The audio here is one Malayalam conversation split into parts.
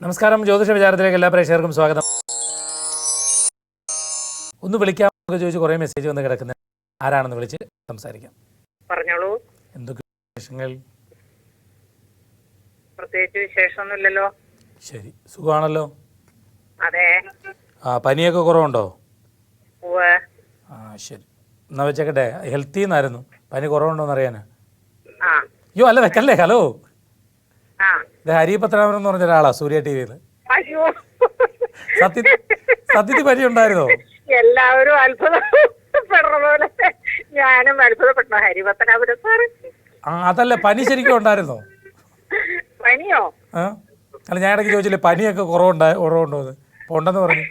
നമസ്കാരം. ജ്യോതിഷ വിചാരത്തിലേക്ക് എല്ലാ പ്രേക്ഷകർക്കും സ്വാഗതം. ഒന്ന് വിളിക്കാമെന്നൊക്കെ ചോദിച്ച് കുറേ മെസ്സേജ് വന്ന് കിടക്കുന്നത് ആരാണെന്ന് വിളിച്ച് സംസാരിക്കാം. പറഞ്ഞോളൂ. എന്തൊക്കെ വിശേഷങ്ങൾ? പ്രത്യേകിച്ച് വിശേഷമൊന്നുമില്ലല്ലോ. ശരി, സുഖമാണല്ലോ? അതെ. പനിയൊക്കെ കുറവുണ്ടോ? ഉവ്വ്. ശരി, എന്നാ വെച്ചേക്കട്ടെ. ഹെൽത്തി എന്നായിരുന്നു. പനി കുറവുണ്ടോന്ന് അറിയാനാ. അയ്യോ അല്ല വെക്കല്ലേ. ഹലോ, ഇത് ഹരി പത്മനാഭൻ എന്ന് പറഞ്ഞ ഒരാളാ സൂര്യ ടി വിയിൽ. അയ്യോ, സത്യത്തിൽ പനി ഉണ്ടായിരുന്നോ? എല്ലാവരും അത്ഭുതപ്പെടുന്ന പോലെ ഞാനും അത്ഭുതപ്പെട്ടു. ഹരി പത്മനാഭൻ സാറ്. അതല്ല, പനി ശരിക്കും ഉണ്ടായിരുന്നോ? പനിയോ? അല്ല, ഞാൻ ഇടയ്ക്ക് ചോദിച്ചില്ലേ പനിയൊക്കെ കുറവുണ്ടോ എന്ന്. ഉണ്ടെന്ന് പറഞ്ഞു.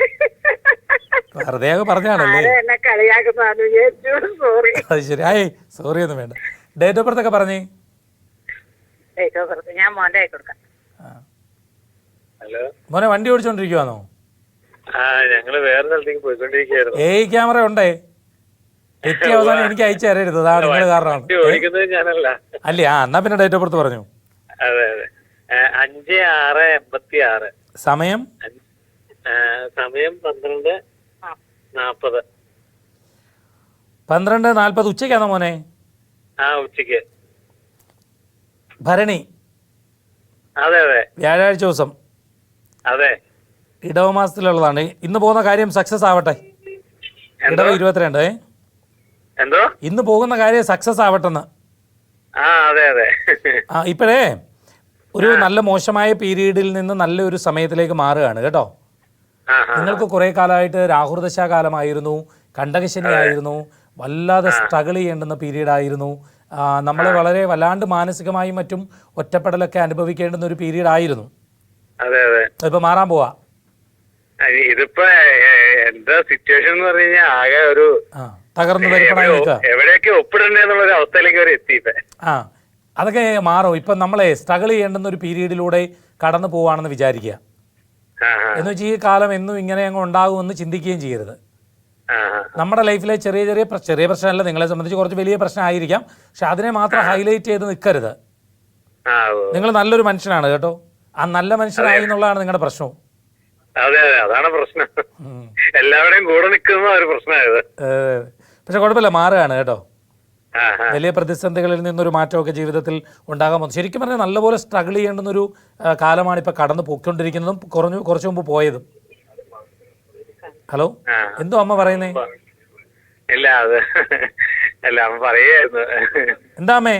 വെറുതെ പറഞ്ഞാണല്ലേ. എന്നെ കളിയാക്കുന്ന. സോറി. അത് ശരി. സോറി ഒന്നും വേണ്ട. ഡേറ്റ് ഓഫ് ബർത്ത് ഒക്കെ പറഞ്ഞേ. ഞാൻ മോന്റെ ആയി കൊടുക്കാം. മോനെ വണ്ടി ഓടിച്ചോണ്ടിരിക്കുവാന്നോ? ഞങ്ങള് വേറെ സ്ഥലത്തേക്ക് പോയിക്കൊണ്ടിരിക്കുകയായിരുന്നു. ക്യാമറ ഉണ്ടേ. തെറ്റി അവസാനം എനിക്ക് അയച്ചു തരരുത്. അതാണ് നിങ്ങൾ കാരണമാണ്. ഓടിക്കുന്നത് ഞാനല്ല. അല്ലേ? എന്നാ പിന്നെ ഡേറ്റ് ഓഫ് ബർത്ത് പറഞ്ഞു. അതെ അതെ. 5/6/86. സമയം 12:40. 12:40 ഉച്ചയ്ക്കാണോ മോനെ? ഉച്ചക്ക്. ഭരണി. അതെ അതെ. വ്യാഴാഴ്ച ദിവസം. അതെ. ഇടവമാസത്തിലുള്ളതാണ്. ഇന്ന് പോകുന്ന കാര്യം സക്സസ് ആവട്ടെ. ഇടവ 22. എന്തോ? ഇന്ന് പോകുന്ന കാര്യം സക്സസ് ആവട്ടെന്ന്. അതെ അതെ. ഇപ്പോഴേ ഒരു നല്ല മോശമായ പീരീഡിൽ നിന്ന് നല്ലൊരു സമയത്തിലേക്ക് മാറുകയാണ് കേട്ടോ. നിങ്ങൾക്ക് കുറെ കാലമായിട്ട് രാഹുർദശാ കാലമായിരുന്നു, കണ്ടകശനി ആയിരുന്നു, വല്ലാതെ സ്ട്രഗിൾ ചെയ്യേണ്ടുന്ന പീരീഡ് ആയിരുന്നു. നമ്മൾ വളരെ വല്ലാണ്ട് മാനസികമായും മറ്റും ഒറ്റപ്പെടലൊക്കെ അനുഭവിക്കേണ്ടുന്ന ഒരു പീരീഡ് ആയിരുന്നു. ഇപ്പൊ മാറാൻ പോവാ. ഇതിപ്പോ എന്താ സിറ്റുവേഷൻ എന്ന് പറഞ്ഞു കഴിഞ്ഞാൽ ആകെ ഒരു തകർന്നു തരിപ്പണായി നിൽക്കുക. എവിടെയൊക്കെ ഒപ്പിടേണ്ടെന്നുള്ള ഒരു അവസ്ഥയിലേക്ക് അവർ എത്തി. അതൊക്കെ മാറും. ഇപ്പൊ നമ്മളെ സ്ട്രഗിൾ ചെയ്യേണ്ടുന്ന ഒരു പീരീഡിലൂടെ കടന്നു പോവാണെന്ന് വിചാരിക്കുക. എന്ന് വെച്ചാൽ ഈ കാലം എന്നും ഇങ്ങനെ അങ്ങ് ഉണ്ടാകുമെന്ന് ചിന്തിക്കുകയും ചെയ്യരുത്. നമ്മുടെ ലൈഫിലെ ചെറിയ പ്രശ്നമല്ല, നിങ്ങളെ സംബന്ധിച്ച് കുറച്ച് വലിയ പ്രശ്നമായിരിക്കാം. പക്ഷെ അതിനെ മാത്രം ഹൈലൈറ്റ് ചെയ്ത് നിൽക്കരുത്. നിങ്ങൾ നല്ലൊരു മനുഷ്യനാണ് കേട്ടോ. ആ നല്ല മനുഷ്യനായി എന്നുള്ളതാണ് നിങ്ങളുടെ പ്രശ്നവും. അതെ അതെ, അതാണ് പ്രശ്നം. എല്ലാവരുടെയും കൂടെ നിൽക്കുന്ന ഒരു പ്രശ്നമായത്. പക്ഷെ കുഴപ്പമില്ല, മാറുകയാണ് കേട്ടോ. വലിയ പ്രതിസന്ധികളിൽ നിന്നൊരു മാറ്റമൊക്കെ ജീവിതത്തിൽ ഉണ്ടാകാൻ പോകുന്നു. ശരിക്കും പറഞ്ഞാൽ നല്ലപോലെ സ്ട്രഗിൾ ചെയ്യേണ്ടുന്നൊരു കാലമാണ് ഇപ്പൊ കടന്നു പോയിക്കൊണ്ടിരിക്കുന്നതും കുറച്ചു മുമ്പ് പോയതും. ഹലോ, എന്തോ അമ്മ പറയുന്നേ? ഇല്ല, അത് അല്ല, അമ്മ പറയായിരുന്നു. എന്താ അമ്മേ?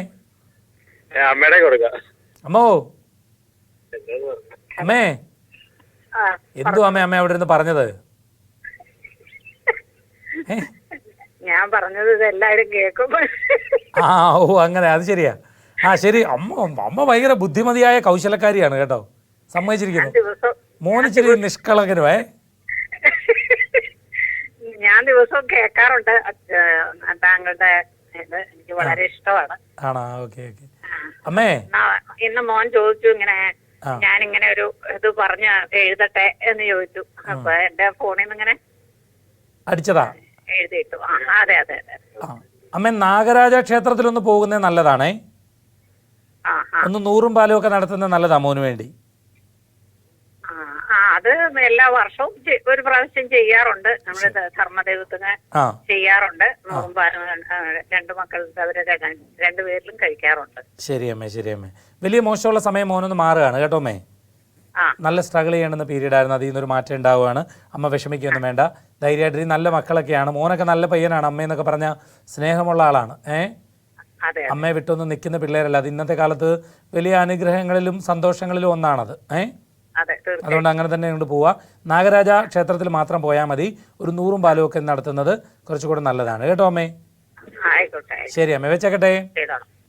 അമ്മയുടെ കൊടുക്ക. അമ്മോ, അമ്മേ, എന്തോ അമ്മ അവിടെ ഇരുന്ന് പറഞ്ഞത്? ഞാൻ പറഞ്ഞത് ഇതെല്ലാരും കേൾക്കും. അങ്ങനെ. അത് ശരിയാ. ശരി. അമ്മ ഭയങ്കര ബുദ്ധിമതിയായ കൗശലക്കാരിയാണ് കേട്ടോ. സമ്മതിച്ചിരിക്കുന്നു. മോനിച്ചിരി നിഷ്കളങ്കനുമേ. ഞാൻ ദിവസവും കേൾക്കാറുണ്ട് താങ്കളുടെ. എനിക്ക് വളരെ ഇഷ്ടമാണ്. ആണോ? Okay okay. അമ്മേ, ഇന്ന് മോൻ ചോദിച്ചു ഇങ്ങനെ, ഞാനിങ്ങനെ ഒരു ഇത് പറഞ്ഞ് എഴുതട്ടെ എന്ന് ചോദിച്ചു. അപ്പൊ എന്റെ ഫോണിൽ നിന്ന് ഇങ്ങനെ അടിച്ചതാ, എഴുതിയിട്ടു. അതെ അതെ അതെ. അമ്മ നാഗരാജ ക്ഷേത്രത്തിലൊന്ന് പോകുന്നത് നല്ലതാണേ. ഒന്ന് 100 പാലും ഒക്കെ നടത്തുന്നത് നല്ലതാ മോന് വേണ്ടി. അത് എല്ലാ വർഷവും ഒരു പ്രാവശ്യം ചെയ്യാറുണ്ട്. നമ്മള് ധർമ്മദൈവത്തിന് ചെയ്യാറുണ്ട്. 100 പാലും 2 മക്കൾക്ക് അവര് 2 പേരിലും കഴിക്കാറുണ്ട്. ശരി അമ്മേ, ശരി അമ്മേ. വലിയ മോശമുള്ള സമയം മോനൊന്ന് മാറുകയാണ് കേട്ടോ അമ്മേ. നല്ല സ്ട്രഗിൾ ചെയ്യണമെന്ന പീരീഡ് ആയിരുന്നു. അതിൽ നിന്നൊരു മാറ്റം ഉണ്ടാവുകയാണ്. അമ്മ വിഷമിക്കൊന്നും വേണ്ട, ധൈര്യമായിട്ട്. നല്ല മക്കളൊക്കെയാണ്. മോനൊക്കെ നല്ല പയ്യനാണ്. അമ്മയെന്നൊക്കെ പറഞ്ഞാൽ സ്നേഹമുള്ള ആളാണ്. അമ്മയെ വിട്ടൊന്നും നിൽക്കുന്ന പിള്ളേരല്ല. അത് ഇന്നത്തെ കാലത്ത് വലിയ അനുഗ്രഹങ്ങളിലും സന്തോഷങ്ങളിലും ഒന്നാണത്. അതുകൊണ്ട് അങ്ങനെ തന്നെ കൊണ്ട് പോവുക. നാഗരാജ ക്ഷേത്രത്തിൽ മാത്രം പോയാൽ മതി. ഒരു 100 പാലും ഒക്കെ നടത്തുന്നത് കുറച്ചുകൂടെ നല്ലതാണ് കേട്ടോ അമ്മേ. ശരി അമ്മേ, വെച്ചേക്കട്ടെ.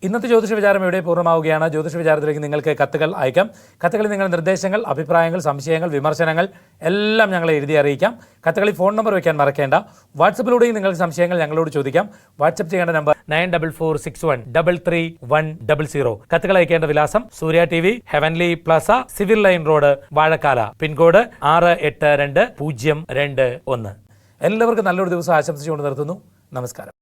ഇന്നത്തെ ജ്യോതിഷ വിചാരം ഇവിടെ പൂർണ്ണമാവുകയാണ്. ജ്യോതിഷ വിചാരത്തിലേക്ക് നിങ്ങൾക്ക് കത്തുകൾ അയക്കാം. കത്തുകളിൽ നിങ്ങളുടെ നിർദ്ദേശങ്ങൾ, അഭിപ്രായങ്ങൾ, സംശയങ്ങൾ, വിമർശനങ്ങൾ എല്ലാം ഞങ്ങളെ എഴുതി അറിയിക്കാം. കത്തുകളിൽ ഫോൺ നമ്പർ വയ്ക്കാൻ മറക്കേണ്ട. വാട്സപ്പിലൂടെയും നിങ്ങൾക്ക് സംശയങ്ങൾ ഞങ്ങളോട് ചോദിക്കാം. വാട്സപ്പ് ചെയ്യേണ്ട നമ്പർ 9446133100. കത്തുകൾ അയക്കേണ്ട വിലാസം Surya TV, heavenly plaza, civil line road, Vazhakkala. Pin code 6820221. എല്ലാവർക്കും നല്ലൊരു ദിവസം ആശംസിച്ചുകൊണ്ട് നിർത്തുന്നു. നമസ്കാരം.